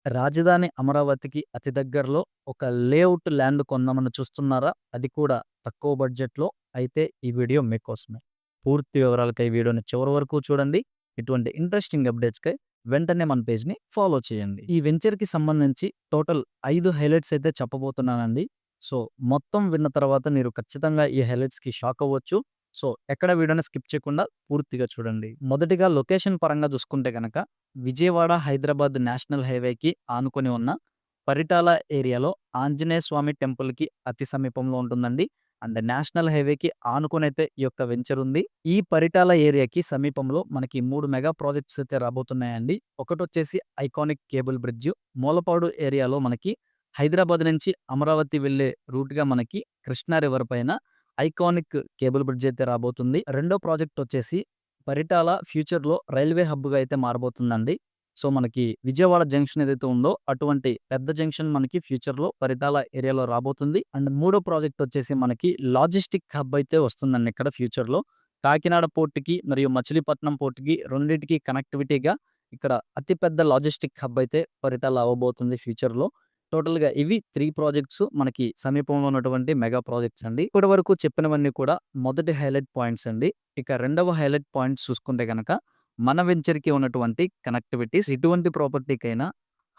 రాజధాని అమరావతికి అతి దగ్గరలో ఒక లేఅవుట్ ల్యాండ్ కొందామని చూస్తున్నారా? అది కూడా తక్కువ బడ్జెట్‌లో. అయితే ఈ వీడియో మీకోసమే. పూర్తి వివరాలకై వీడియోని చివరి వరకు చూడండి. ఇటువంటి ఇంట్రెస్టింగ్ అప్డేట్స్‌కై వెంటనే మన పేజ్‌ని ఫాలో చేయండి. ఈ వెంచర్‌కి సంబంధించి టోటల్ 5 హైలైట్స్ అయితే చెప్పబోతున్నానండి. సో, మొత్తం విన్న తర్వాత మీరు ఖచ్చితంగా ఈ హైలైట్స్‌కి షాక్ అవ్వచ్చు. సో, ఎక్కడ వీడియోని స్కిప్ చేయకుండా పూర్తిగా చూడండి. మొదటిగా లొకేషన్ పరంగా చూసుకుంటే గనక విజయవాడ, హైదరాబాద్ నేషనల్ హైవేకి ఆనుకొని ఉన్న పరిటాల ఏరియాలో ఆంజనేయ స్వామి టెంపుల్‌కి అతి సమీపంలో ఉంటుందండి. అండ్ నేషనల్ హైవేకి ఆనుకొనైతే ఈ యొక్క వెంచర్ ఉంది. ఈ పరిటాల ఏరియాకి సమీపంలో మనకి 3 మెగా ప్రాజెక్ట్స్ అయితే రాబోతున్నాయండి. ఒకటొచ్చేసి ఐకానిక్ కేబుల్ బ్రిడ్జ్. మూలపాడు ఏరియాలో మనకి హైదరాబాద్ నుంచి అమరావతి వెళ్ళే రూట్‌గా మనకి కృష్ణా రివర్ పైన ఐకానిక్ కేబుల్ బ్రిడ్జ్ అయితే రాబోతుంది. రెండో ప్రాజెక్ట్ వచ్చేసి పరిటాల ఫ్యూచర్‌లో రైల్వే హబ్‌గా అయితే మారబోతుందండి. సో, మనకి విజయవాడ జంక్షన్ ఏదైతే ఉందో అటువంటి పెద్ద జంక్షన్ మనకి ఫ్యూచర్‌లో పరిటాల ఏరియాలో రాబోతుంది. అండ్ మూడో ప్రాజెక్ట్ వచ్చేసి మనకి లాజిస్టిక్ హబ్ అయితే వస్తుందండి ఇక్కడ ఫ్యూచర్‌లో. కాకినాడ పోర్ట్‌కి మరియు మచిలీపట్నం పోర్ట్‌కి రెండిటికి కనెక్టివిటీగా ఇక్కడ అతి పెద్ద లాజిస్టిక్ హబ్ అయితే పరిటాల అవ్వబోతుంది ఫ్యూచర్‌లో. టోటల్‌గా ఇవి 3 ప్రాజెక్ట్స్ మనకి సమీపంలో ఉన్నటువంటి మెగా ప్రాజెక్ట్స్ అండి. ఇప్పటివరకు చెప్పినవన్నీ కూడా మొదటి హైలైట్ పాయింట్స్ అండి. ఇక రెండవ హైలైట్ పాయింట్ చూసుకుంటే గనక మన వెంచర్‌కి ఉన్నటువంటి కనెక్టివిటీస్. ఎటువంటి ప్రాపర్టీకైనా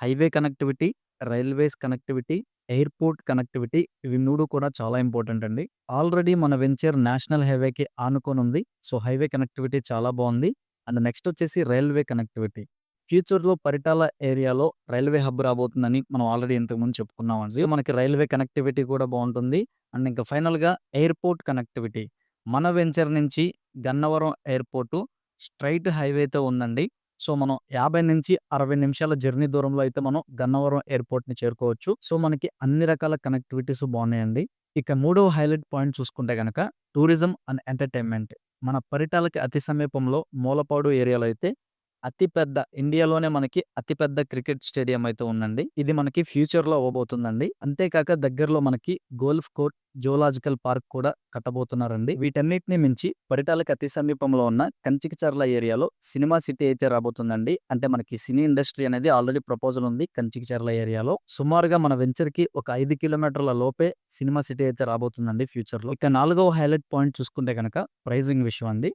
highway connectivity, railways connectivity, airport connectivity ఇవి 3 కూడా చాలా ఇంపార్టెంట్ అండి. ఆల్రెడీ మన వెంచర్ నేషనల్ హైవేకి ఆనుకోనుంది. సో, హైవే కనెక్టివిటీ చాలా బావుంది. అండ్ నెక్స్ట్ వచ్చేసి రైల్వే కనెక్టివిటీ. ఫ్యూచర్‌లో పరిటాల ఏరియాలో రైల్వే హబ్ రాబోతుందని మనం ఆల్రెడీ ఇంతకుముందు చెప్పుకున్నామండి. మనకి రైల్వే కనెక్టివిటీ కూడా బావుంటుంది. అండ్ ఇంకా ఫైనల్‌గా ఎయిర్‌పోర్ట్ కనెక్టివిటీ. మన వెంచర్ నుంచి గన్నవరం ఎయిర్‌పోర్టు స్ట్రెయిట్ హైవేతో ఉందండి. సో, మనం 50-60 నిమిషాల జర్నీ దూరంలో అయితే మనం గన్నవరం ఎయిర్‌పోర్ట్‌ని చేరుకోవచ్చు. సో, మనకి అన్ని రకాల కనెక్టివిటీస్ బావున్నాయండి. ఇక మూడవ హైలైట్ పాయింట్ చూసుకుంటే గనక టూరిజం అండ్ ఎంటర్‌టైన్‌మెంట్. మన పరిటాలకి అతి సమీపంలో మూలపాడు ఏరియాలో అయితే అతి పెద్ద ఇండియాలోనే మనకి అతి పెద్ద క్రికెట్ స్టేడియం అయితే ఉందండి. ఇది మనకి ఫ్యూచర్‌లో అవ్వబోతుందండి. అంతేకాక దగ్గరలో మనకి గోల్ఫ్ కోర్ట్, జూలాజికల్ పార్క్ కూడా కట్టబోతున్నారండి. వీటన్నిటిని మించి పరిటాలకి అతి సమీపంలో ఉన్న కంచికచర్ల ఏరియాలో సినిమా సిటీ అయితే రాబోతుందండి. అంటే మనకి సినీ ఇండస్ట్రీ అనేది ఆల్రెడీ ప్రపోజల్ ఉంది కంచికచర్ల ఏరియాలో. సుమారుగా మన వెంచర్‌కి ఒక 5 కిలోమీటర్ల లోపే సినిమా సిటీ అయితే రాబోతుందండి ఫ్యూచర్‌లో. ఇక నాలుగవ హైలైట్ పాయింట్ చూసుకుంటే గనక ప్రైజింగ్ విషయం అండి.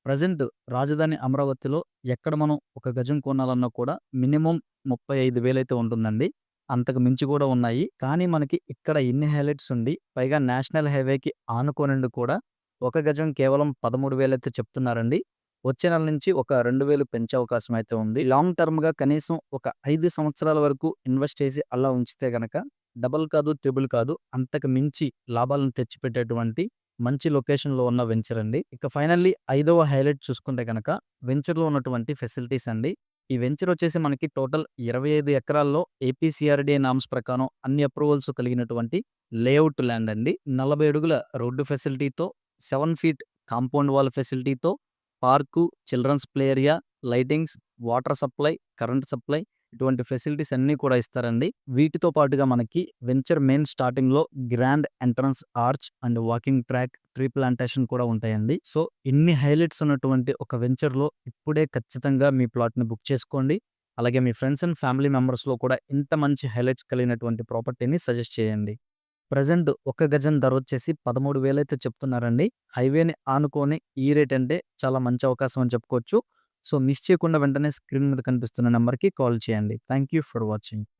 ప్రెజెంట్ రాజధాని అమరావతిలో ఎక్కడ మనం ఒక గజం కొనాలన్నా కూడా మినిమమ్ 35,000 అయితే ఉంటుందండి. అంతకు మించి కూడా ఉన్నాయి. కానీ మనకి ఇక్కడ ఇన్ని హైలైట్స్ ఉండి పైగా నేషనల్ హైవేకి ఆనుకోనుండి కూడా ఒక గజం కేవలం 13,000 అయితే చెప్తున్నారండి. వచ్చే నెల నుంచి ఒక 2,000 పెంచే అవకాశం అయితే ఉంది. లాంగ్ టర్మ్‌గా కనీసం ఒక 5 సంవత్సరాల వరకు ఇన్వెస్ట్ చేసి అలా ఉంచితే గనక డబుల్ కాదు, ట్రిబుల్ కాదు అంతకు మించి లాభాలను తెచ్చిపెట్టేటువంటి మంచి లొకేషన్‌లో ఉన్న వెంచర్ అండి. ఇక ఫైనల్లీ ఐదవ హైలైట్ చూసుకుంటే గనక వెంచర్‌లో ఉన్నటువంటి ఫెసిలిటీస్ అండి. ఈ వెంచర్ వచ్చేసి మనకి టోటల్ 25 ఎకరాల్లో ఏపీసీఆర్‌డీఏ నార్మ్స్ ప్రకారం అన్ని అప్రూవల్స్ కలిగినటువంటి లేఅవుట్ ల్యాండ్ అండి. 40 అడుగుల రోడ్డు ఫెసిలిటీతో, 7 ఫీట్ కాంపౌండ్ వాల్ ఫెసిలిటీతో, park, children's play area, lightings, water supply, current supply ఇటువంటి ఫెసిలిటీస్ అన్నీ కూడా ఇస్తారండి. వీటితో పాటుగా మనకి వెంచర్ మెయిన్ స్టార్టింగ్‌లో grand entrance arch and walking track, tree plantation కూడా ఉంటాయండి. సో, ఇన్ని హైలైట్స్ ఉన్నటువంటి ఒక వెంచర్‌లో ఇప్పుడే ఖచ్చితంగా మీ ప్లాట్‌ని బుక్ చేసుకోండి. అలాగే మీ ఫ్రెండ్స్ అండ్ ఫ్యామిలీ మెంబర్స్‌లో కూడా ఇంత మంచి హైలైట్స్ కలిగినటువంటి ప్రాపర్టీని సజెస్ట్ చేయండి. ప్రెజెంట్ ఒక గజం ధర వచ్చేసి 13,000 అయితే చెప్తున్నారండి. హైవేని ఆనుకోని ఈ రేట్ అంటే చాలా మంచి అవకాశం అని చెప్పుకోవచ్చు. సో, మిస్ చేయకుండా వెంటనే స్క్రీన్ మీద కనిపిస్తున్న నంబర్‌కి కాల్ చేయండి. Thank you for watching.